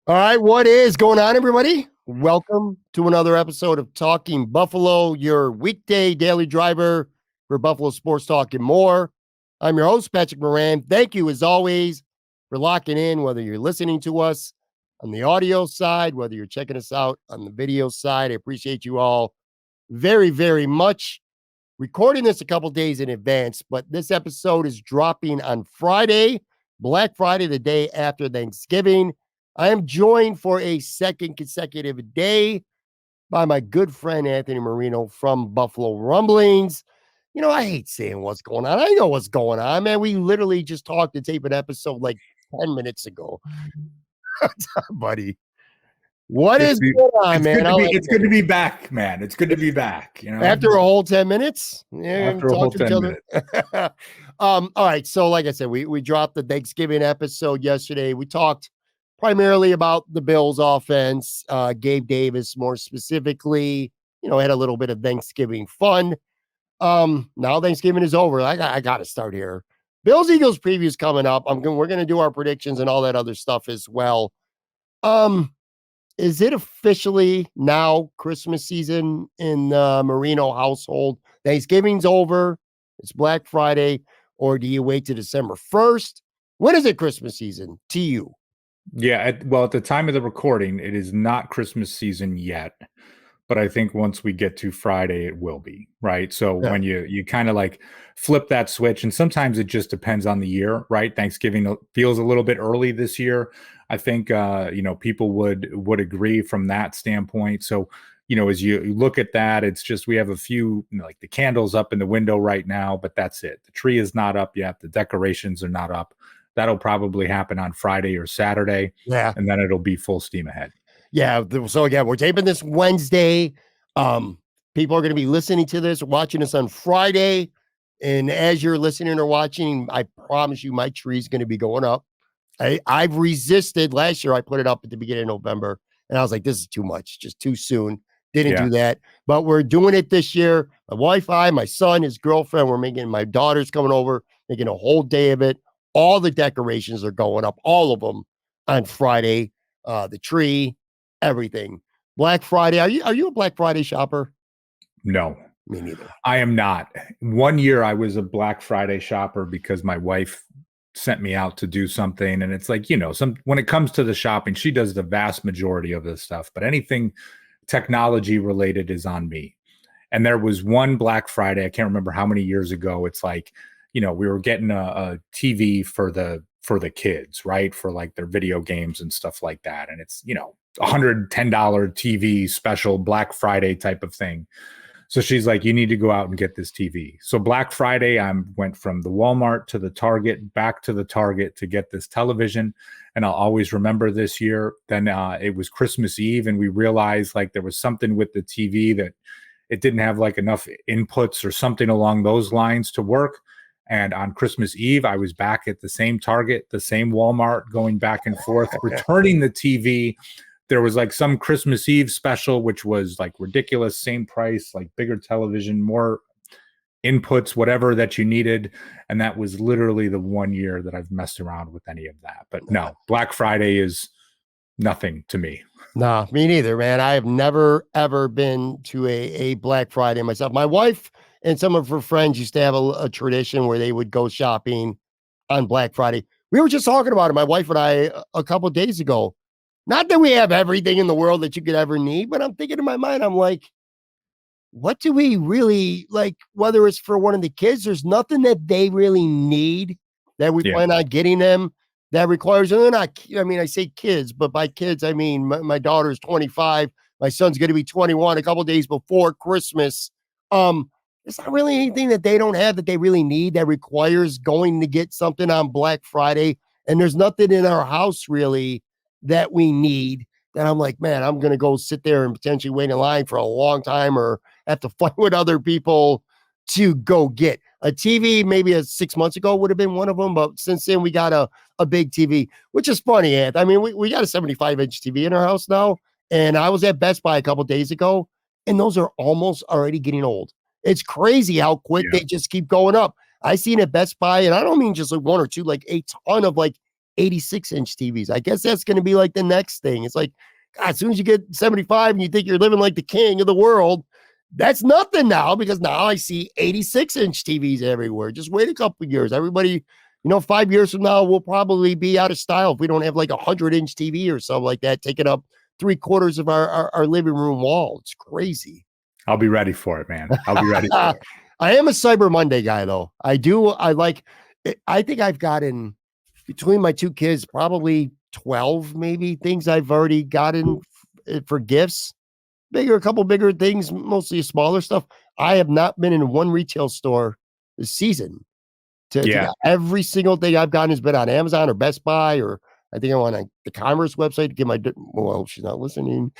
All right, what is going on, everybody? Welcome to another episode of Talking Buffalo, your weekday daily driver for Buffalo sports talk and more. I'm your host, Patrick Moran. Thank you, as always, for locking in, whether you're listening to us on the audio side, whether you're checking us out on the video side. I appreciate you all very, very much. Recording this a couple days in advance, but this episode is dropping on Friday, Black Friday, the day after Thanksgiving. I am joined for a second consecutive day by my good friend Anthony Marino from Buffalo Rumblings. You know, I hate saying what's going on. I know what's going on, man. We literally just talked to tape an episode like 10 minutes ago. Buddy, what is going on, man? It's good to be back, man. It's good to be back. You know, after a whole 10 minutes. Yeah, after a whole 10 minutes. All right. So, like I said, we dropped the Thanksgiving episode yesterday. We talked primarily about the Bills offense, Gabe Davis more specifically, had a little bit of Thanksgiving fun. Now Thanksgiving is over. I got to start here. Bills Eagles previews coming up. We're going to do our predictions and all that other stuff as well. Is it officially now Christmas season in the Marino household? Thanksgiving's over. It's Black Friday, or do you wait to December 1st? When is it Christmas season to you? Yeah, at the time of the recording, it is not Christmas season yet, but I think once we get to Friday, it will be, right? So when you kind of like flip that switch, and sometimes it just depends on the year, right? Thanksgiving feels a little bit early this year. I think, people would agree from that standpoint. So, as you look at that, it's just we have a few, like the candles up in the window right now, but that's it. The tree is not up yet. The decorations are not up. That'll probably happen on Friday or Saturday. Yeah. And then it'll be full steam ahead. Yeah. So again, we're taping this Wednesday. People are going to be listening to this, watching us on Friday. And as you're listening or watching, I promise you my tree is going to be going up. I've resisted. Last year, I put it up at the beginning of November, and I was like, this is too much, just too soon. Didn't do that. But we're doing it this year. My wife, my son, his girlfriend, my daughter's coming over, making a whole day of it. All the decorations are going up, all of them on Friday. The tree, everything. Black Friday. Are you a Black Friday shopper? No. Me neither. I am not. One year I was a Black Friday shopper because my wife sent me out to do something. And it's like, when it comes to the shopping, she does the vast majority of this stuff, but anything technology related is on me. And there was one Black Friday, I can't remember how many years ago. It's like, we were getting a TV for the kids, right? For like their video games and stuff like that. And it's, $110 TV special Black Friday type of thing. So she's like, you need to go out and get this TV. So Black Friday, I went from the Walmart to the Target, back to the Target to get this television. And I'll always remember this year. Then it was Christmas Eve, and we realized like there was something with the TV that it didn't have like enough inputs or something along those lines to work. And on Christmas Eve, I was back at the same Target, the same Walmart, going back and forth, returning the TV. There was like some Christmas Eve special, which was like ridiculous, same price, like bigger television, more inputs, whatever that you needed. And that was literally the 1 year that I've messed around with any of that. But no, Black Friday is nothing to me. Nah, me neither, man. I have never, ever been to a Black Friday myself. My wife and some of her friends used to have a tradition where they would go shopping on Black Friday. We were just talking about it, my wife and I, a couple of days ago. Not that we have everything in the world that you could ever need, but I'm thinking in my mind, I'm like, what do we really like? Whether it's for one of the kids, there's nothing that they really need that we plan on getting them that requires, and they're not, I say kids, but by kids, I mean, my daughter's 25. My son's going to be 21 a couple of days before Christmas. There's not really anything that they don't have that they really need that requires going to get something on Black Friday. And there's nothing in our house really that we need that I'm like, man, I'm going to go sit there and potentially wait in line for a long time or have to fight with other people to go get a TV. Maybe 6 months ago would have been one of them. But since then we got a big TV, which is funny. Ant. I mean, we got a 75-inch TV in our house now. And I was at Best Buy a couple of days ago, and those are almost already getting old. It's crazy how quick they just keep going up. I seen at Best Buy, and I don't mean just like one or two, like a ton of like 86-inch TVs. I guess that's going to be like the next thing. It's like, God, as soon as you get 75 and you think you're living like the king of the world, that's nothing now, because now I see 86-inch TVs everywhere. Just wait a couple of years. Everybody, 5 years from now, we'll probably be out of style if we don't have like 100-inch TV or something like that taking up 3/4 of our living room wall. It's crazy. I'll be ready for it, man. I'll be ready for it. I am a Cyber Monday guy, though. I think I've gotten, between my two kids, probably 12 maybe things I've already gotten for gifts. A couple bigger things, mostly smaller stuff. I have not been in one retail store this season. Every single thing I've gotten has been on Amazon or Best Buy, or I think I went on the Commerce website to get my. Well, she's not listening.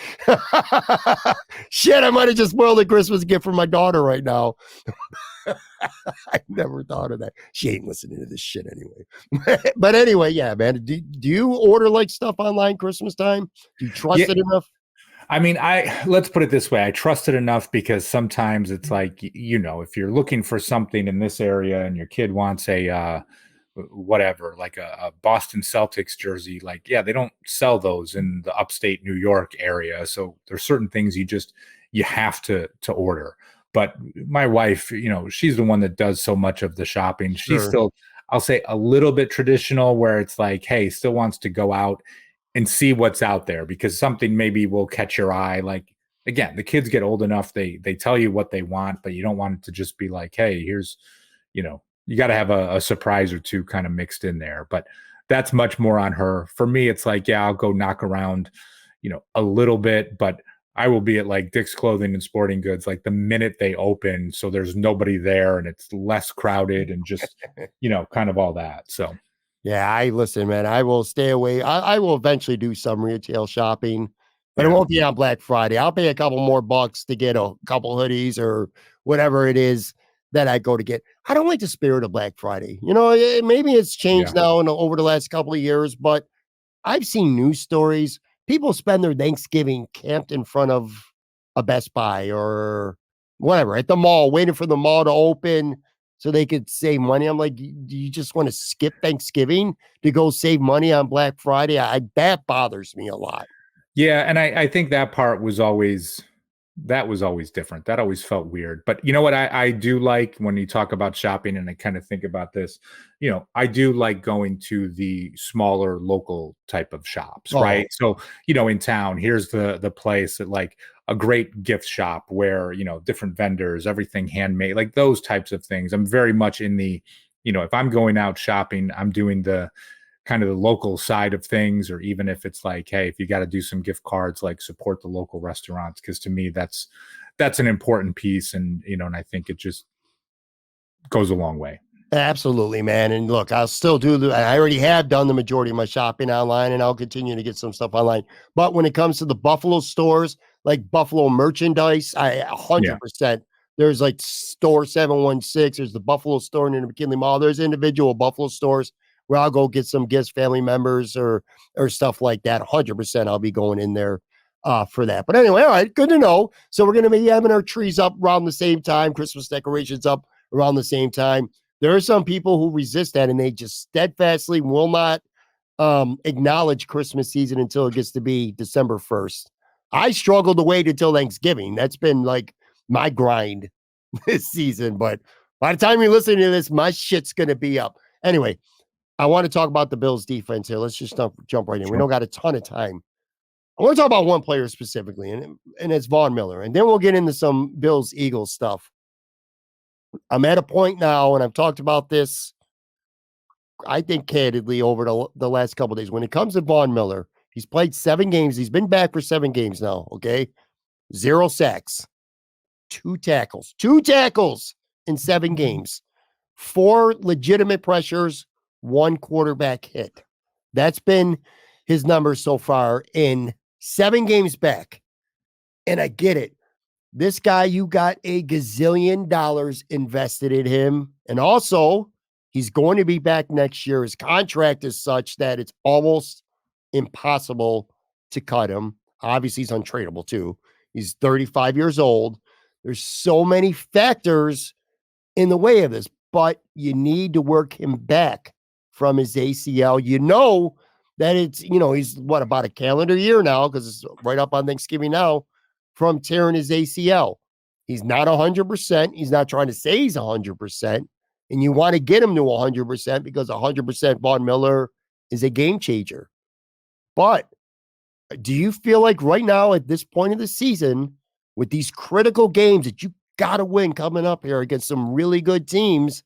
Shit, I might have just spoiled a Christmas gift for my daughter right now. I never thought of that. She ain't listening to this shit anyway. But anyway, yeah, man. Do you order like stuff online Christmas time? Do you trust it enough? I mean, let's put it this way. I trust it enough because sometimes it's like, if you're looking for something in this area and your kid wants a whatever, like a Boston Celtics jersey, like, yeah, they don't sell those in the upstate New York area. So there's certain things you have to order. But my wife, she's the one that does so much of the shopping. She's still, I'll say, a little bit traditional, where it's like, hey, still wants to go out and see what's out there, because something maybe will catch your eye. Like, again, the kids get old enough, they tell you what they want, but you don't want it to just be like, hey, here's, you got to have a surprise or two kind of mixed in there. But that's much more on her. For me, it's like, yeah, I'll go knock around, a little bit, but I will be at like Dick's Clothing and Sporting Goods like the minute they open, so there's nobody there and it's less crowded and just, kind of all that. So yeah, listen, man, I will stay away. I will eventually do some retail shopping, but it won't be on Black Friday. I'll pay a couple more bucks to get a couple hoodies or whatever it is that I go to get. I don't like the spirit of Black Friday. Maybe it's changed now and over the last couple of years, but I've seen news stories. People spend their Thanksgiving camped in front of a Best Buy or whatever at the mall, waiting for the mall to open so they could save money. I'm like, do you just want to skip Thanksgiving to go save money on Black Friday? That bothers me a lot. Yeah, and I think that part was always different. That always felt weird. But you know what I do like when you talk about shopping, and I kind of think about this, I do like going to the smaller local type of shops, right? So, in town, here's the place that, like, a great gift shop where, different vendors, everything handmade, like those types of things. I'm very much in the, if I'm going out shopping, I'm doing the kind of the local side of things, or even if it's like, hey, if you got to do some gift cards, like support the local restaurants, because to me that's an important piece, and and I think it just goes a long way. Absolutely, man. And look, I'll still I already have done the majority of my shopping online, and I'll continue to get some stuff online. But when it comes to the Buffalo stores, like Buffalo merchandise, 100%. There's like store 716. There's the Buffalo store in the McKinley Mall. There's individual Buffalo stores where I'll go get some gifts, family members or stuff like that. 100% I'll be going in there for that. But anyway, all right, good to know. So we're going to be having our trees up around the same time, Christmas decorations up around the same time. There are some people who resist that, and they just steadfastly will not acknowledge Christmas season until it gets to be December 1st. I struggled to wait until Thanksgiving. That's been like my grind this season. But by the time you're listening to this, my shit's going to be up. Anyway, I want to talk about the Bills defense here. Let's just jump right in. Sure. We don't got a ton of time. I want to talk about one player specifically, and it's Von Miller. And then we'll get into some Bills-Eagles stuff. I'm at a point now, and I've talked about this, I think, candidly over the last couple of days. When it comes to Von Miller, he's played 7 games. He's been back for 7 games now, okay? 0 sacks, 2 tackles in 7 games, 4 legitimate pressures, 1 quarterback hit. That's been his numbers so far in 7 games back. And I get it. This guy, you got a gazillion dollars invested in him. And also, he's going to be back next year. His contract is such that it's almost impossible to cut him. Obviously, he's untradeable too. He's 35 years old. There's so many factors in the way of this, but you need to work him back from his ACL. You know that it's, he's what, about a calendar year now, because it's right up on Thanksgiving now, from tearing his ACL. He's not 100%. He's not trying to say he's 100%. And you want to get him to 100% because 100% Von Miller is a game changer. But do you feel like right now at this point of the season, with these critical games that you got to win coming up here against some really good teams,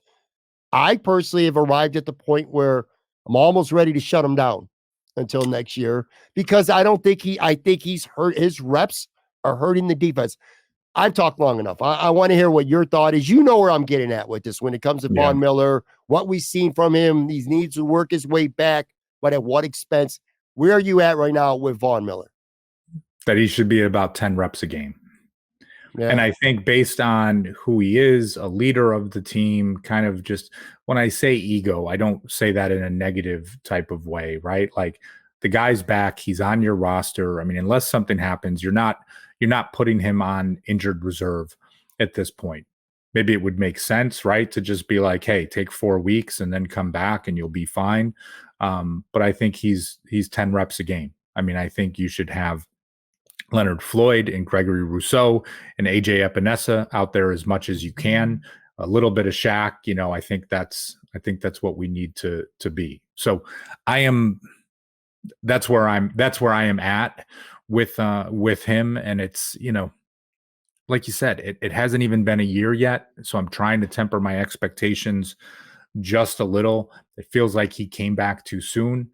I personally have arrived at the point where I'm almost ready to shut him down until next year, because I think he's hurt. His reps are hurting the defense. I've talked long enough. I want to hear what your thought is. You know where I'm getting at with this when it comes to Von Miller, what we've seen from him. He needs to work his way back, but at what expense? Where are you at right now with Von Miller? That he should be at about 10 reps a game. Yeah. And I think based on who he is, a leader of the team, kind of just when I say ego, I don't say that in a negative type of way, right? Like the guy's back, he's on your roster. I mean, unless something happens, you're not putting him on injured reserve at this point. Maybe it would make sense, right? To just be like, hey, take 4 weeks and then come back and you'll be fine. But I think he's 10 reps a game. I mean, I think you should have Leonard Floyd and Gregory Rousseau and AJ Epinesa out there as much as you can. A little bit of Shaq, I think that's what we need to be. So that's where I am at with him. And it's, like you said, it hasn't even been a year yet. So I'm trying to temper my expectations just a little. It feels like he came back too soon.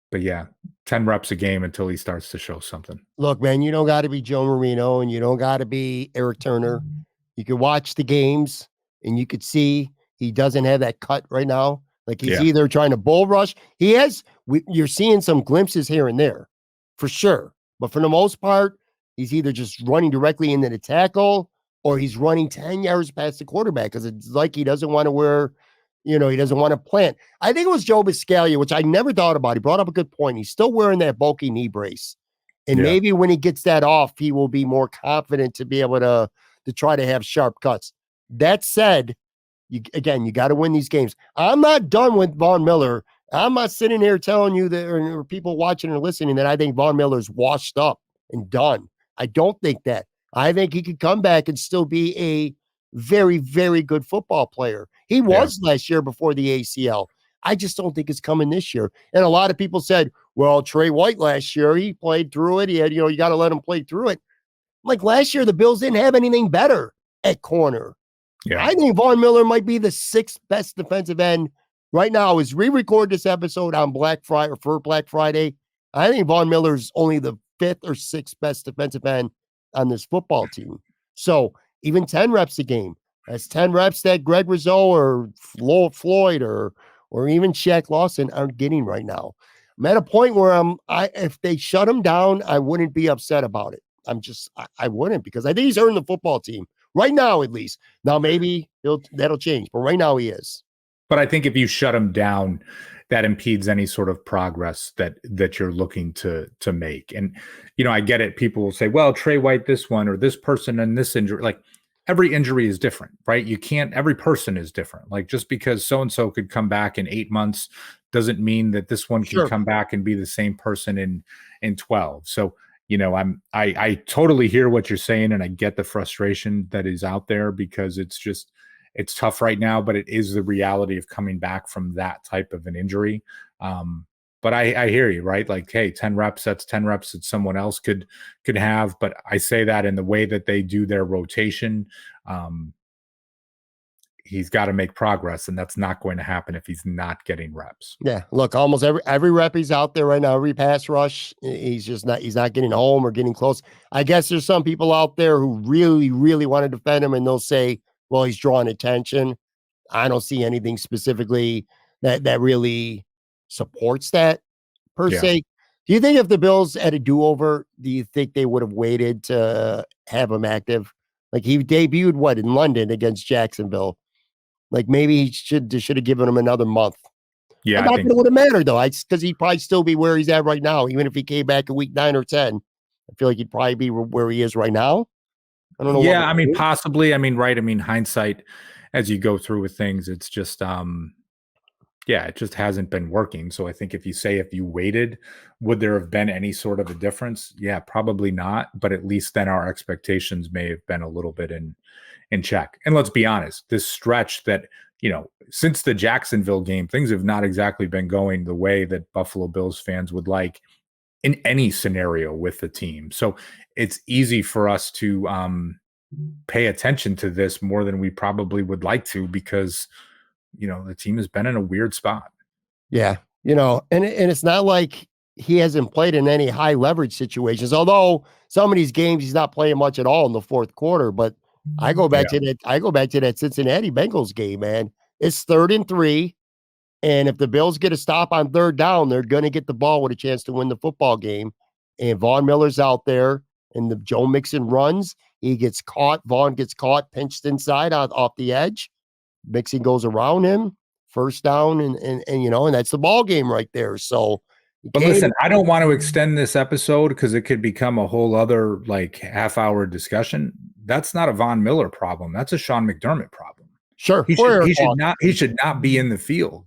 But yeah, 10 reps a game until he starts to show something. Look, man, you don't got to be Joe Marino and you don't got to be Eric Turner. You can watch the games and you could see he doesn't have that cut right now. Like he's either trying to bull rush. You're seeing some glimpses here and there for sure. But for the most part, he's either just running directly into the tackle or he's running 10 yards past the quarterback because it's like he doesn't want to he doesn't want to plant. I think it was Joe Biscaglia, which I never thought about. He brought up a good point. He's still wearing that bulky knee brace. And maybe when he gets that off, he will be more confident to be able to try to have sharp cuts. That said, you got to win these games. I'm not done with Von Miller. I'm not sitting here telling you that, or people watching or listening, that I think Von Miller's washed up and done. I don't think that. I think he could come back and still be a very, very good football player. He was last year before the ACL. I just don't think it's coming this year. And a lot of people said, well, Trey White last year, he played through it. He had, you got to let him play through it. Like last year, the Bills didn't have anything better at corner. Yeah. I think Von Miller might be the 6th best defensive end right now. As we record this episode on Black Friday, I think Von Miller's only the 5th or 6th best defensive end on this football team. So even 10 reps a game, that's 10 reps that Greg Rousseau or Floyd or even Shaq Lawson aren't getting right now. I'm at a point where if they shut him down, I wouldn't be upset about it. I wouldn't, because I think he's hurting the football team right now, at least. Now, maybe that'll change, but right now he is. But I think if you shut him down, that impedes any sort of progress that you're looking to make. And, I get it. People will say, well, Trey White, this one, or this person and this injury, like every injury is different, right? Every person is different. Like just because so-and-so could come back in 8 months doesn't mean that this one can come back and be the same person in 12. So, I totally hear what you're saying, and I get the frustration that is out there because it's tough right now, but it is the reality of coming back from that type of an injury. But I hear you, right? Like, hey, 10 reps, that's 10 reps that someone else could have. But I say that in the way that they do their rotation, he's got to make progress, and that's not going to happen if he's not getting reps. Yeah, look, almost every rep he's out there right now, every pass rush, he's not getting home or getting close. I guess there's some people out there who really, really want to defend him, and they'll say, well, he's drawing attention. I don't see anything specifically that really supports that per se. Do you think if the Bills had a do-over, do you think they would have waited to have him active? Like he debuted in London against Jacksonville. Like maybe he should have given him another month. Yeah, I think it would have mattered though. Because he'd probably still be where he's at right now, even if he came back in week 9 or 10. I feel like he'd probably be where he is right now. I don't know. Yeah, I mean, possibly. I mean, right. I mean, hindsight, as you go through with things, it's just Yeah, it just hasn't been working. So I think if you waited, would there have been any sort of a difference? Yeah, probably not. But at least then our expectations may have been a little bit in check. And let's be honest, this stretch that, since the Jacksonville game, things have not exactly been going the way that Buffalo Bills fans would like in any scenario with the team. So it's easy for us to pay attention to this more than we probably would like to because, the team has been in a weird spot. Yeah, and it's not like he hasn't played in any high leverage situations. Although some of these games he's not playing much at all in the fourth quarter. But I go back Yeah. to that. I go back to that Cincinnati Bengals game, man. It's 3rd and 3, and if the Bills get a stop on 3rd down, they're going to get the ball with a chance to win the football game. And Von Miller's out there, and the Joe Mixon runs. He gets caught. Vaughn gets caught, pinched inside off the edge. Mixon goes around him, 1st down, and that's the ball game right there. So, But listen, I don't want to extend this episode because it could become a whole other half-hour discussion. That's not a Von Miller problem. That's a Sean McDermott problem. Sure, He should not be on the field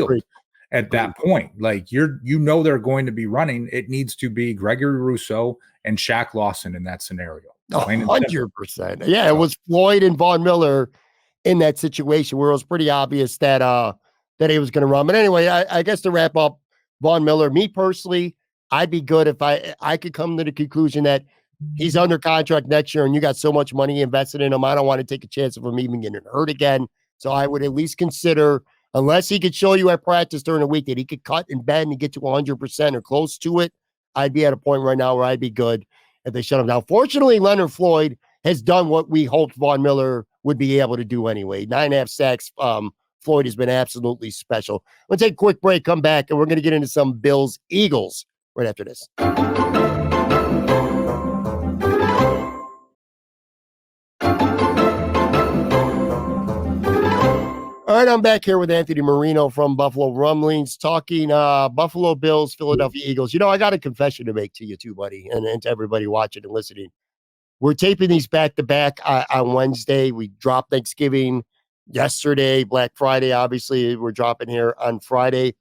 Great. at that point. They're going to be running. It needs to be Gregory Rousseau and Shaq Lawson in that scenario. 100%. Yeah, it was Floyd and Von Miller in that situation where it was pretty obvious that he was going to run. But anyway, I guess to wrap up, Von Miller, me personally, I'd be good if I could come to the conclusion that he's under contract next year and you got so much money invested in him. I don't want to take a chance of him even getting hurt again. So I would at least consider, unless he could show you at practice during the week that he could cut and bend and get to 100% or close to it, I'd be at a point right now where I'd be good if they shut him down. Fortunately, Leonard Floyd has done what we hoped Von Miller would be able to do anyway. 9.5 sacks. Floyd has been absolutely special. Let's take a quick break, come back, and we're going to get into some Bills Eagles right after this. All right, I'm back here with Anthony Marino from Buffalo Rumblings talking Buffalo Bills, Philadelphia Eagles. I got a confession to make to you too, buddy, and to everybody watching and listening. We're taping these back-to-back on Wednesday. We dropped Thanksgiving yesterday, Black Friday, obviously. We're dropping here on Friday.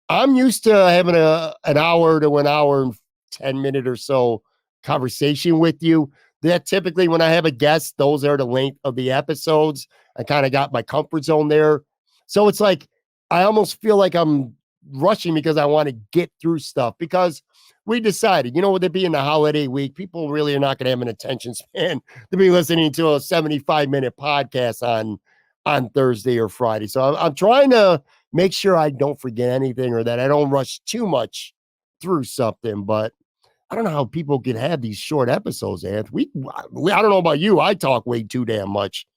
I'm used to having an hour to an hour and 10-minute or so conversation with you. That typically when I have a guest, those are the length of the episodes. I kind of got my comfort zone there. So it's like I almost feel like I'm rushing because I want to get through stuff because we decided, with it being the holiday week, people really are not going to have an attention span to be listening to a 75-minute podcast on Thursday or Friday. So I'm trying to make sure I don't forget anything or that I don't rush too much through something. But I don't know how people can have these short episodes, Anth. I don't know about you. I talk way too damn much.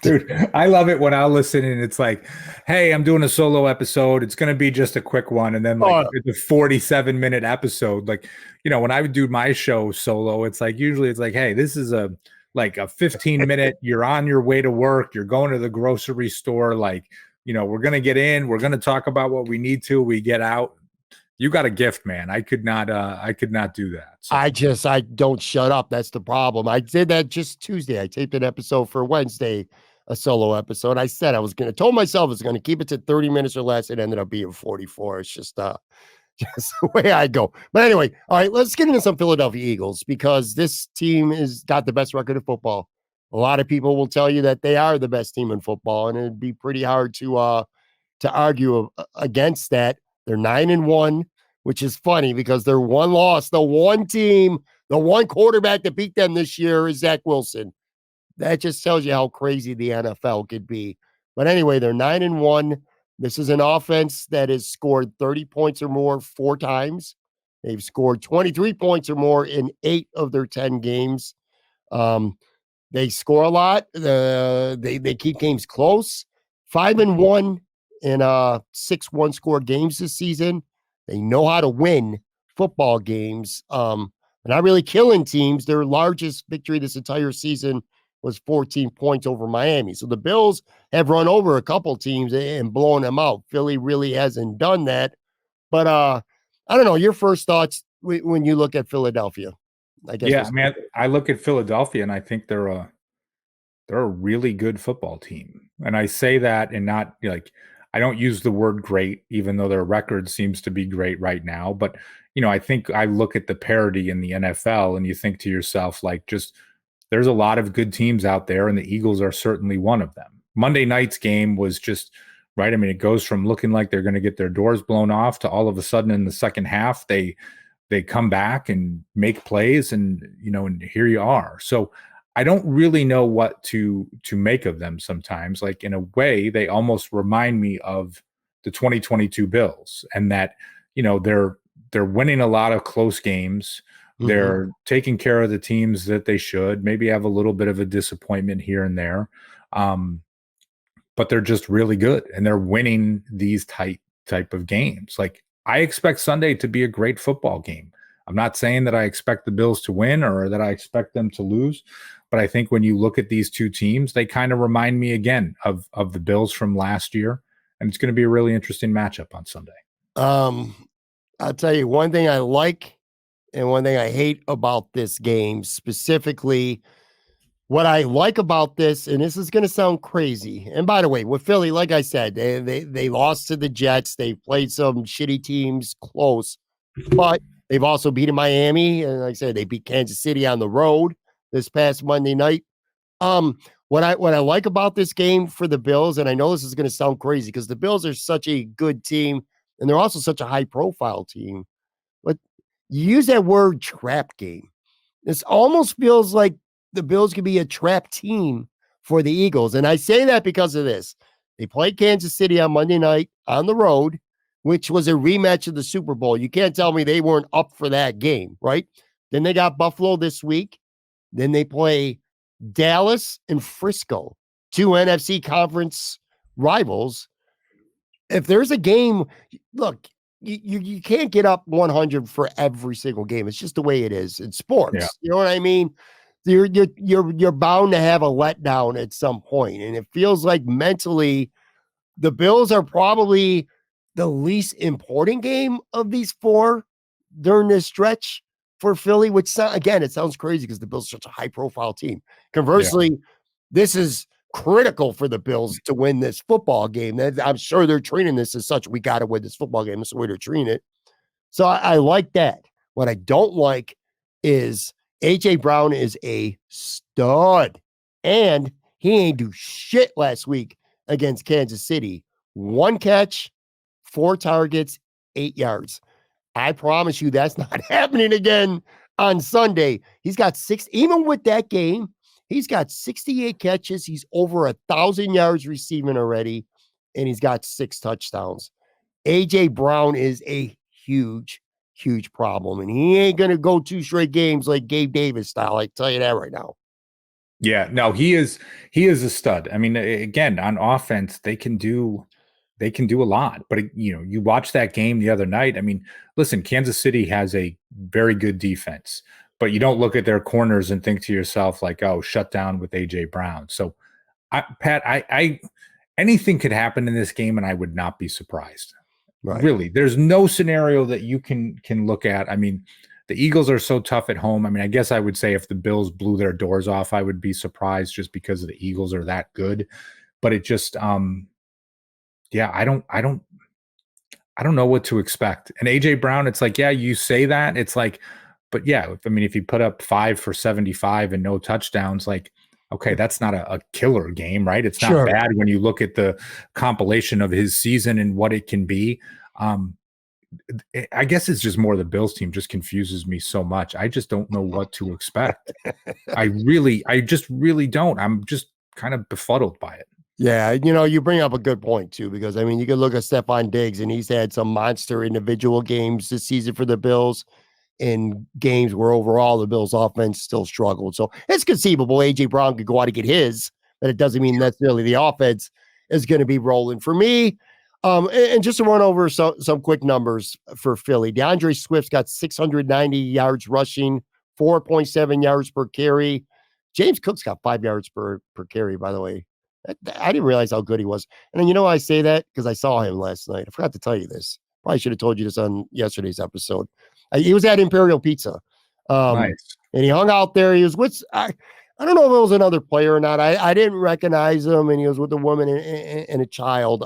Dude, I love it when I listen and it's like, hey, I'm doing a solo episode. It's going to be just a quick one. And then it's a 47-minute episode. When I would do my show solo, usually it's like, hey, this is a 15-minute, you're on your way to work. You're going to the grocery store. We're going to get in. We're going to talk about what we need to. We get out. You got a gift, man. I could not do that. So. I don't shut up. That's the problem. I did that just Tuesday. I taped an episode for Wednesday, a solo episode. I said told myself I was going to keep it to 30 minutes or less. It ended up being 44. It's just the way I go. But anyway, all right, let's get into some Philadelphia Eagles because this team has got the best record of football. A lot of people will tell you that they are the best team in football, and it'd be pretty hard to argue against that. They're 9-1, which is funny because they're one loss. The one team, the one quarterback that beat them this year is Zach Wilson. That just tells you how crazy the NFL could be. But anyway, they're 9-1. This is an offense that has scored 30 points or more 4 times. They've scored 23 points or more in 8 of their 10 games. They score a lot. They keep games close. 5-1 in 6 one-score games this season. They know how to win football games. They're not really killing teams. Their largest victory this entire season was 14 points over Miami. So the Bills have run over a couple teams and blown them out. Philly really hasn't done that. But I don't know. Your first thoughts when you look at Philadelphia? I guess. Yeah, man. I look at Philadelphia and I think they're a really good football team. And I say that and not I don't use the word great, even though their record seems to be great right now. But, I think I look at the parity in the NFL and you think to yourself, like, just there's a lot of good teams out there, and the Eagles are certainly one of them. Monday night's game was just right. I mean, it goes from looking like they're going to get their doors blown off to all of a sudden in the second half, they come back and make plays, and and here you are. So I don't really know what to make of them sometimes. Like, in a way, they almost remind me of the 2022 Bills, and that they're winning a lot of close games. They're taking care of the teams that they should. Maybe have a little bit of a disappointment here and there, but they're just really good, and they're winning these type of games. Like, I expect Sunday to be a great football game. I'm not saying that I expect the Bills to win or that I expect them to lose, but I think when you look at these two teams, they kind of remind me again of the Bills from last year, and it's going to be a really interesting matchup on Sunday. I'll tell you one thing I like and one thing I hate about this game, specifically. What I like about this, and this is going to sound crazy, and by the way, with Philly, like I said, they lost to the Jets. They played some shitty teams close, but they've also beaten Miami, and like I said, they beat Kansas City on the road this past Monday night. What I like about this game for the Bills, and I know this is going to sound crazy because the Bills are such a good team, and they're also such a high profile team, but you use that word trap game. This almost feels like the Bills could be a trap team for the Eagles. And I say that because of this. They played Kansas City on Monday night on the road, which was a rematch of the Super Bowl. You can't tell me they weren't up for that game, right? Then they got Buffalo this week. Then they play Dallas and Frisco, two NFC conference rivals. If there's a game, look, you can't get up 100 for every single game. It's just the way it is in sports. Yeah. You know what I mean? You're bound to have a letdown at some point, and it feels like mentally the Bills are probably the least important game of these four during this stretch for Philly. Which again, it sounds crazy because the Bills are such a high profile team. Conversely, this is critical for the Bills to win this football game. I'm sure they're treating this as such. We got to win this football game. That's the way they're treating it. So I like that. What I don't like is AJ Brown is a stud, and he ain't do shit last week against Kansas City. 1 catch, 4 targets, 8 yards. I promise you that's not happening again on Sunday. He's got 6, even with that game, he's got 68 catches. He's over 1,000 yards receiving already, and he's got 6 touchdowns. AJ Brown is a huge problem, and he ain't going to go 2 straight games like Gabe Davis style. I tell you that right now. Yeah, no, he is a stud. I mean, again, on offense, they can do a lot. But you watch that game the other night. I mean, listen, Kansas City has a very good defense, but you don't look at their corners and think to yourself like, "Oh, shut down with AJ Brown." So, Pat, I anything could happen in this game, and I would not be surprised. Right. Really, there's no scenario that you can look at. I mean, the Eagles are so tough at home. I mean, I guess I would say if the Bills blew their doors off, I would be surprised just because the Eagles are that good. But it just, yeah, I don't know what to expect. And AJ Brown, it's like, yeah, you say that. It's like, but yeah, I mean, if he put up 5 for 75 and no touchdowns, like, okay, that's not a killer game, right? It's not bad when you look at the compilation of his season and what it can be. I guess it's just more the Bills team just confuses me so much. I just don't know what to expect. I just really don't. I'm just kind of befuddled by it. Yeah, you bring up a good point too, because I mean, you can look at Stephon Diggs, and he's had some monster individual games this season for the Bills, in games where overall the Bills offense still struggled. So it's conceivable AJ Brown could go out and get his, but it doesn't mean necessarily the offense is going to be rolling. For me, and just to run over some quick numbers for Philly, DeAndre Swift's got 690 yards rushing, 4.7 yards per carry. James Cook's got 5 yards per carry, by the way. I didn't realize how good he was. And then I say that because I saw him last night. I forgot to tell you this. Probably should have told you this on yesterday's episode. He was at Imperial Pizza. Nice. And he hung out there. He was with, I don't know if it was another player or not. I didn't recognize him, and he was with a woman and a child.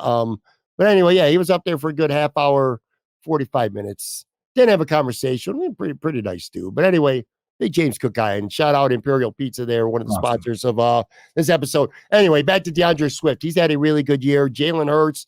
But anyway, yeah, he was up there for a good half hour, 45 minutes. Didn't have a conversation. Pretty nice dude. But anyway, big James Cook guy. And shout out Imperial Pizza there, one of the Awesome. sponsors of this episode. Anyway, back to DeAndre Swift. He's had a really good year. Jalen Hurts,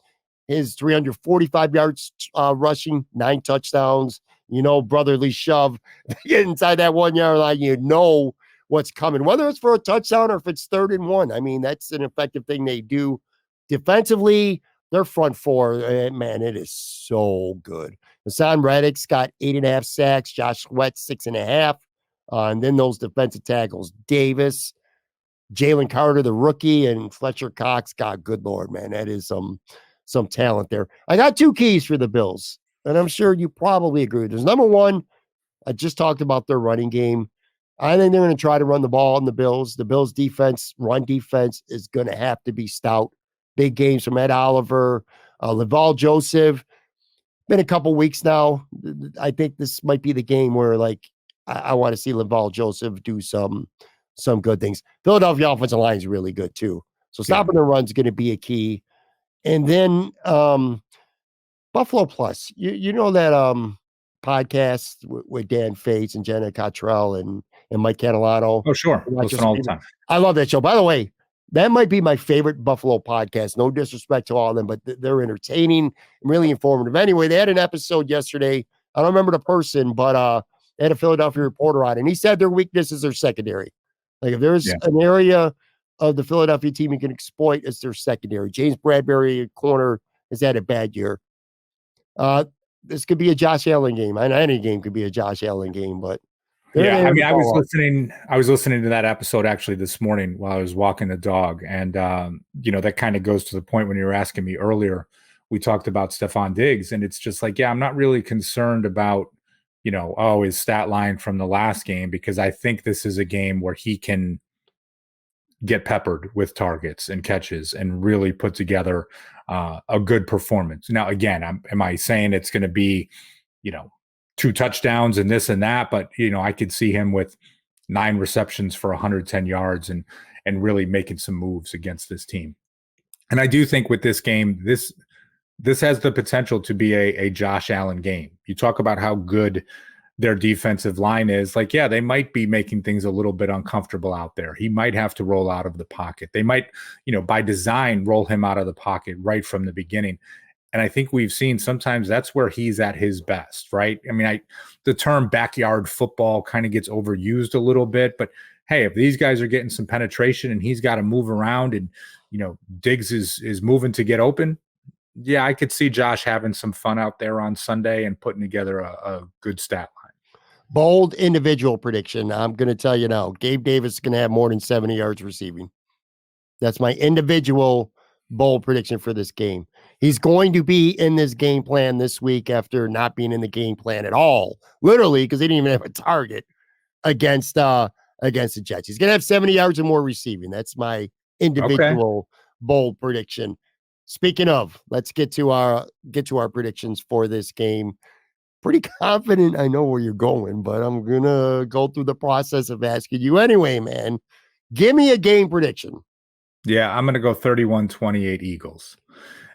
his 345 yards rushing, 9 touchdowns. Brotherly shove. Get inside that 1 yard line, what's coming, whether it's for a touchdown or if it's 3rd and 1. I mean, that's an effective thing they do. Defensively, their front four, man, it is so good. Hassan Reddick's got 8.5 sacks. Josh Sweat, 6.5. And then those defensive tackles, Davis, Jalen Carter, the rookie, and Fletcher Cox. God, good Lord, man. That is some talent there. I got 2 keys for the Bills, and I'm sure you probably agree. There's number one, I just talked about their running game. I think they're going to try to run the ball on the Bills. The Bills' run defense is going to have to be stout. Big games from Ed Oliver, Laval Joseph. Been a couple weeks now. I think this might be the game where, I want to see Laval Joseph do some good things. Philadelphia offensive line is really good too. So stopping the run is going to be a key. And then Buffalo Plus. You know that podcast with Dan Fates and Jenna Cottrell and Mike Catalano. Oh, sure. Listen all the time. I love that show. By the way, that might be my favorite Buffalo podcast. No disrespect to all of them, but they're entertaining and really informative. Anyway, they had an episode yesterday. I don't remember the person, but they had a Philadelphia reporter on, and he said their weakness is their secondary. Like, if there's an area of the Philadelphia team you can exploit, it's their secondary. James Bradbury, corner, has had a bad year. This could be a Josh Allen game. I know any game could be a Josh Allen game, but I was listening to that episode actually this morning while I was walking the dog, and that kind of goes to the point when you were asking me earlier. We talked about Stephon Diggs, and it's just like, I'm not really concerned about his stat line from the last game, because I think this is a game where he can get peppered with targets and catches and really put together a good performance. Now, again, am I saying it's going to be, 2 touchdowns and this and that? But, I could see him with 9 receptions for 110 yards and really making some moves against this team. And I do think with this game, this has the potential to be a Josh Allen game. You talk about how good their defensive line is. They might be making things a little bit uncomfortable out there. He might have to roll out of the pocket. They might, by design, roll him out of the pocket right from the beginning. And I think we've seen sometimes that's where he's at his best, right? I mean, the term backyard football kind of gets overused a little bit, but hey, if these guys are getting some penetration and he's got to move around and, Diggs is moving to get open, yeah, I could see Josh having some fun out there on Sunday and putting together a good stat line. Bold individual prediction. I'm going to tell you now, Gabe Davis is going to have more than 70 yards receiving. That's my individual bold prediction for this game. He's going to be in this game plan this week after not being in the game plan at all, literally, because they didn't even have a target against the Jets. He's going to have 70 yards and more receiving. That's my individual bold prediction. Speaking of, let's get to our predictions for this game. Pretty confident I know where you're going, but I'm going to go through the process of asking you anyway, man. Give me a game prediction. Yeah, I'm going to go 31-28 Eagles.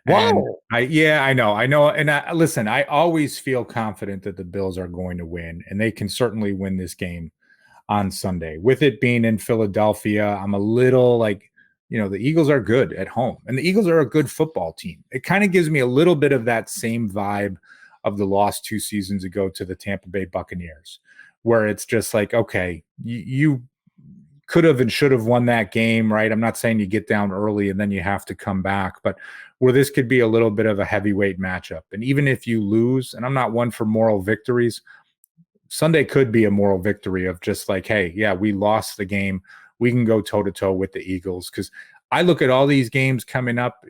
Wow. And I know. And listen, I always feel confident that the Bills are going to win, and they can certainly win this game on Sunday. With it being in Philadelphia, I'm a little the Eagles are good at home, and the Eagles are a good football team. It kind of gives me a little bit of that same vibe of the loss 2 seasons ago to the Tampa Bay Buccaneers, where it's just like, okay, you could have and should have won that game, right? I'm not saying you get down early and then you have to come back, but where this could be a little bit of a heavyweight matchup. And even if you lose, and I'm not one for moral victories, Sunday could be a moral victory of just like, hey, yeah, we lost the game. We can go toe-to-toe with the Eagles. Because I look at all these games coming up.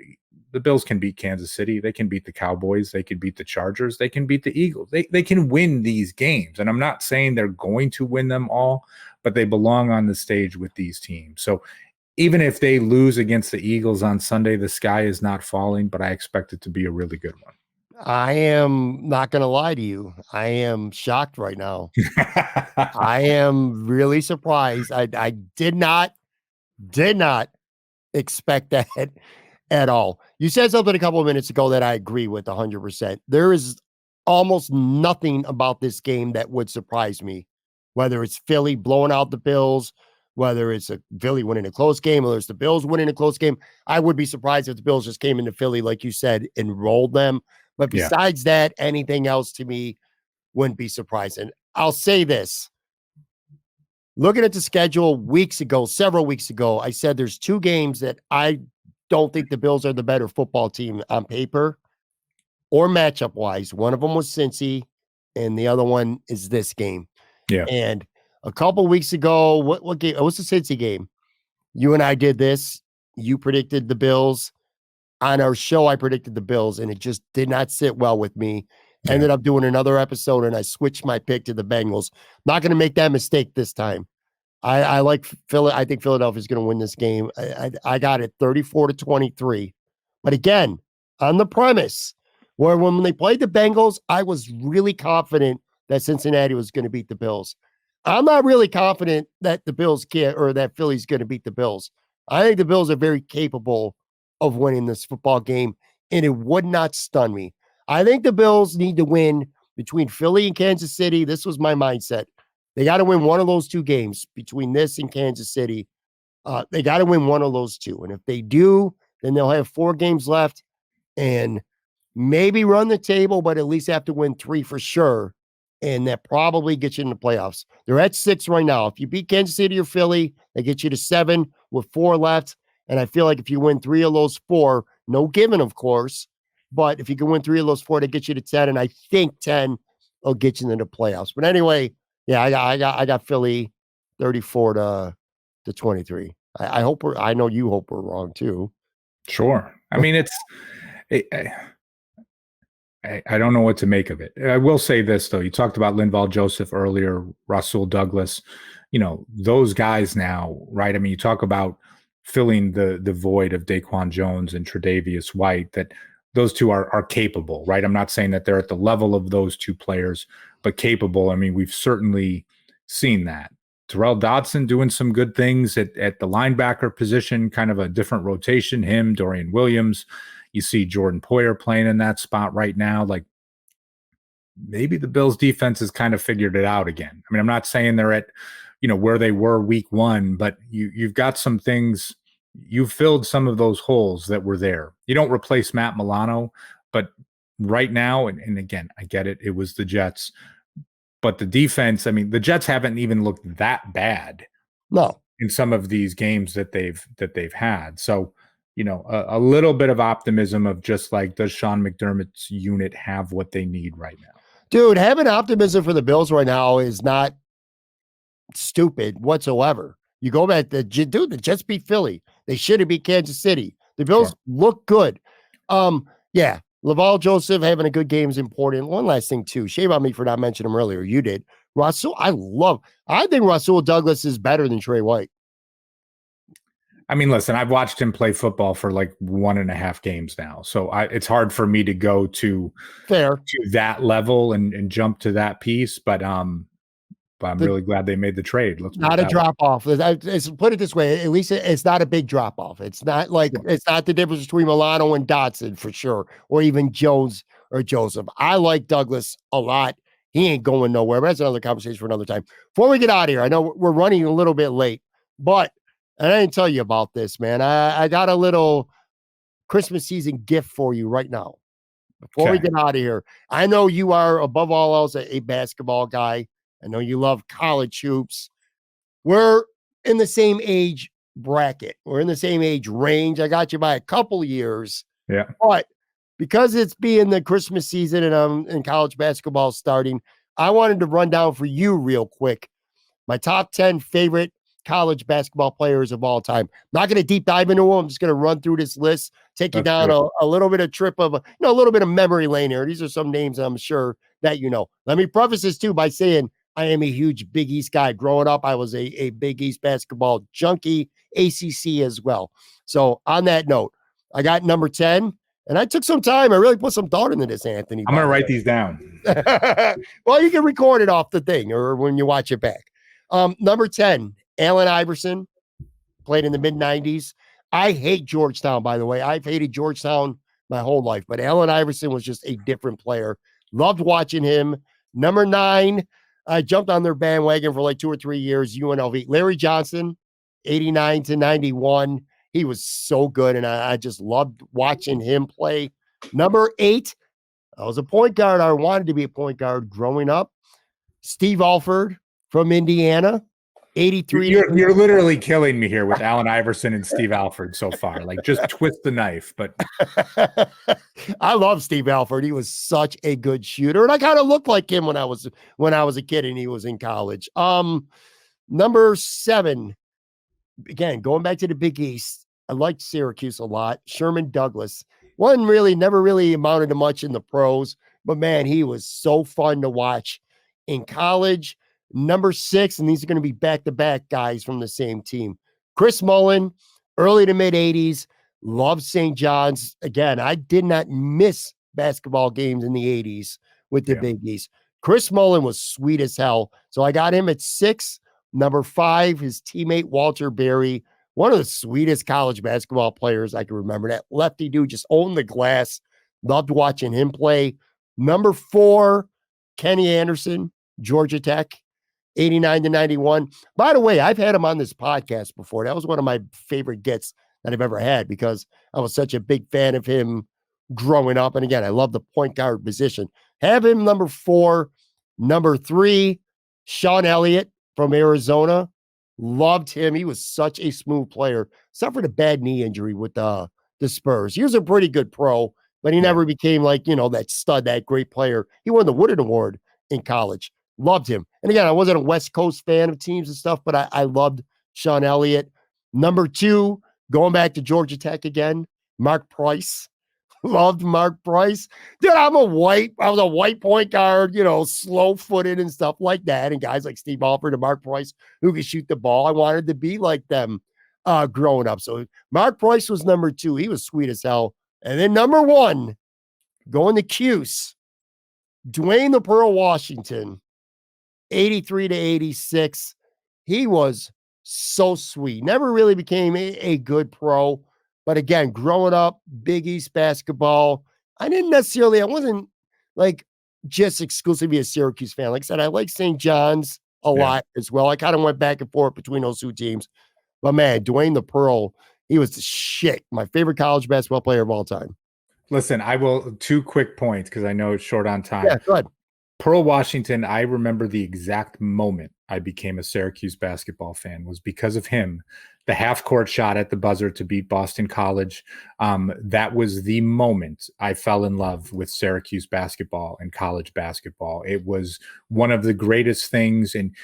The Bills can beat Kansas City. They can beat the Cowboys. They can beat the Chargers. They can beat the Eagles. They can win these games. And I'm not saying they're going to win them all, but they belong on the stage with these teams. So even if they lose against the Eagles on Sunday, the sky is not falling, but I expect it to be a really good one. I am not going to lie to you. I am shocked right now. I am really surprised. I did not expect that. at all. You said something a couple of minutes ago that I agree with 100%. There is almost nothing about this game that would surprise me, whether it's Philly blowing out the Bills, whether it's a Philly winning a close game, whether it's the Bills winning a close game. I would be surprised if the Bills just came into Philly, like you said, and rolled them. But Yeah. besides that, anything else to me wouldn't be surprising. I'll say this. Looking at the schedule weeks ago, several weeks ago, I said there's two games that I don't think the Bills are the better football team on paper or matchup wise. One of them was Cincy, and the other one is this game. Yeah. And a couple weeks ago, what game? It was the Cincy game. You and I did this. You predicted the Bills. On our show, I predicted the Bills, and it just did not sit well with me. Yeah. Ended up doing another episode, and I switched my pick to the Bengals. Not going to make that mistake this time. I like Philly. I think Philadelphia is going to win this game. I got it 34-23. But again, on the premise where when they played the Bengals, I was really confident that Cincinnati was going to beat the Bills. I'm not really confident that the Bills can't or that Philly's going to beat the Bills. I think the Bills are very capable of winning this football game, and it would not stun me. I think the Bills need to win between Philly and Kansas City. This was my mindset. They got to win one of those two games between this and Kansas City. They got to win one of those two. And if they do, then they'll have 4 games left and maybe run the table, but at least have to win 3 for sure. And that probably gets you in the playoffs. They're at 6 right now. If you beat Kansas City or Philly, they get you to 7 with 4 left. And I feel like if you win 3 of those 4, no given, of course, but if you can win 3 of those 4, that gets you to 10. And I think 10 will get you into the playoffs. But anyway, yeah, I got Philly 34-23. I know you hope we're wrong too. Sure. I mean, I don't know what to make of it. I will say this though. You talked about Linval Joseph earlier, Rasul Douglas, those guys now, right? I mean, you talk about filling the void of Daquan Jones and Tre'Davious White, that those two are capable, right? I'm not saying that they're at the level of those two players, but capable. I mean, we've certainly seen that. Terrell Dodson doing some good things at the linebacker position, kind of a different rotation. Him, Dorian Williams. You see Jordan Poyer playing in that spot right now. Like, maybe the Bills defense has kind of figured it out again. I mean, I'm not saying they're at, where they were week 1, but you've got some things. You filled some of those holes that were there. You don't replace Matt Milano, but right now, and again, I get it. It was the Jets, but the defense, I mean, the Jets haven't even looked that bad. No. In some of these games that they've had. So, a little bit of optimism of just like, does Sean McDermott's unit have what they need right now? Dude, having optimism for the Bills right now is not stupid whatsoever. You go back, the Jets beat Philly. They should have beat Kansas City. The Bills look good. Yeah, Laval Joseph having a good game is important. One last thing too, shame on me for not mentioning him earlier. You did. I think Rasul Douglas is better than Trey White. I mean, listen, I've watched him play football for like 1.5 games now. So it's hard for me to go to that level and jump to that piece. But I'm really glad they made the trade. Not a drop off. Put it this way, at least it's not a big drop off. It's not like it's not the difference between Milano and Dotson for sure, or even Jones or Joseph. I like Douglas a lot. He ain't going nowhere. But that's another conversation for another time. Before we get out of here, I know we're running a little bit late, but I didn't tell you about this, man. I got a little Christmas season gift for you right now. Before we get out of here, I know you are above all else a basketball guy. I know you love college hoops. We're in the same age bracket. We're in the same age range. I got you by a couple years. Yeah. But because it's being the Christmas season and college basketball starting, I wanted to run down for you real quick my top 10 favorite college basketball players of all time. Not going to deep dive into them. I'm just going to run through this list, take you down a little bit of trip of, a little bit of memory lane here. These are some names I'm sure that you know. Let me preface this too by saying I am a huge Big East guy. Growing up, I was a Big East basketball junkie, ACC as well. So on that note, I got number 10, and I took some time. I really put some thought into this, Anthony. I'm going to write these down. Well, you can record it off the thing or when you watch it back. Number 10, Allen Iverson, played in the mid-90s. I hate Georgetown, by the way. I've hated Georgetown my whole life, but Allen Iverson was just a different player. Loved watching him. Number 9, I jumped on their bandwagon for like 2 or 3 years. UNLV. Larry Johnson, 89 to 91. He was so good, and I just loved watching him play. Number 8, I was a point guard. I wanted to be a point guard growing up. Steve Alford from Indiana, 83. You're literally killing me here with Allen Iverson and Steve Alford so far. Like, just twist the knife. But I love Steve Alford. He was such a good shooter, and I kind of looked like him when I was a kid and he was in college. Number 7, again, going back to the Big East, I liked Syracuse a lot. Sherman Douglas. Never really amounted to much in the pros, but man, he was so fun to watch in college. Number 6, and these are going to be back-to-back guys from the same team. Chris Mullin, early to mid-'80s, loved St. John's. Again, I did not miss basketball games in the 80s with the Big East. Chris Mullin was sweet as hell, so I got him at 6. Number 5, his teammate Walter Berry, one of the sweetest college basketball players I can remember. That lefty dude just owned the glass. Loved watching him play. Number 4, Kenny Anderson, Georgia Tech, 89 to 91. By the way, I've had him on this podcast before. That was one of my favorite gets that I've ever had because I was such a big fan of him growing up. And again, I love the point guard position. Have him number 4. Number 3, Sean Elliott from Arizona. Loved him. He was such a smooth player. Suffered a bad knee injury with the Spurs. He was a pretty good pro, but he never became like, that stud, that great player. He won the Wooden Award in college. Loved him. And again, I wasn't a West Coast fan of teams and stuff, but I loved Sean Elliott. Number 2, going back to Georgia Tech again, Mark Price. Loved Mark Price. Dude, I was a white point guard, slow-footed and stuff like that. And guys like Steve Alford and Mark Price who could shoot the ball. I wanted to be like them growing up. So Mark Price was number 2. He was sweet as hell. And then number 1, going to Cuse, Dwayne the Pearl Washington, 83 to 86. He was so sweet. Never really became a good pro. But again, growing up, Big East basketball, I wasn't like just exclusively a Syracuse fan. Like I said, I like St. John's a lot as well. I kind of went back and forth between those 2 teams. But man, Dwayne the Pearl, he was the shit. My favorite college basketball player of all time. Listen, I will 2 quick points because I know it's short on time. Yeah, go ahead. Pearl Washington, I remember the exact moment I became a Syracuse basketball fan was because of him. The half-court shot at the buzzer to beat Boston College. That was the moment I fell in love with Syracuse basketball and college basketball. It was one of the greatest things. And,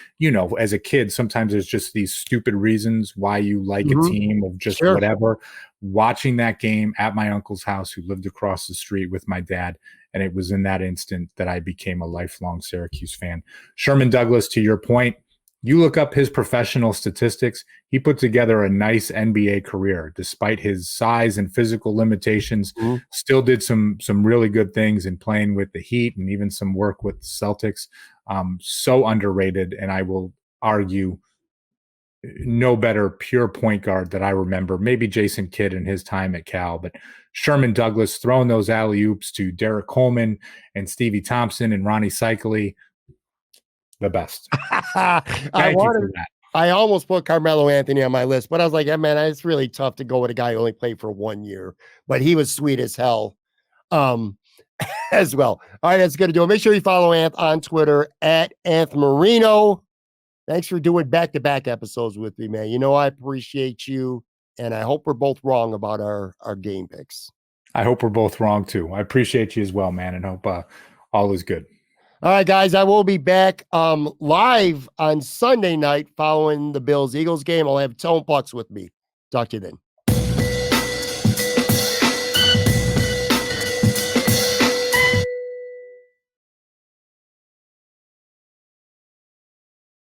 as a kid, sometimes there's just these stupid reasons why you like a team of just whatever. Watching that game at my uncle's house, who lived across the street with my dad, and it was in that instant that I became a lifelong Syracuse fan. Sherman Douglas, to your point, you look up his professional statistics, he put together a nice NBA career despite his size and physical limitations. Still did some really good things in playing with the Heat and even some work with the Celtics. So underrated, and I will argue no better pure point guard that I remember. Maybe Jason Kidd in his time at Cal, but Sherman Douglas throwing those alley-oops to Derek Coleman and Stevie Thompson and Ronnie Cycli. The best. Thank you for that. I almost put Carmelo Anthony on my list, but I was like, man, it's really tough to go with a guy who only played for 1 year, but he was sweet as hell as well. All right, that's going to do it. Make sure you follow Anth on Twitter at Anthony Marino. Thanks for doing back-to-back episodes with me, man. I appreciate you, and I hope we're both wrong about our game picks. I hope we're both wrong, too. I appreciate you as well, man, and hope all is good. All right, guys, I will be back live on Sunday night following the Bills-Eagles game. I'll have Tone Pucks with me. Talk to you then.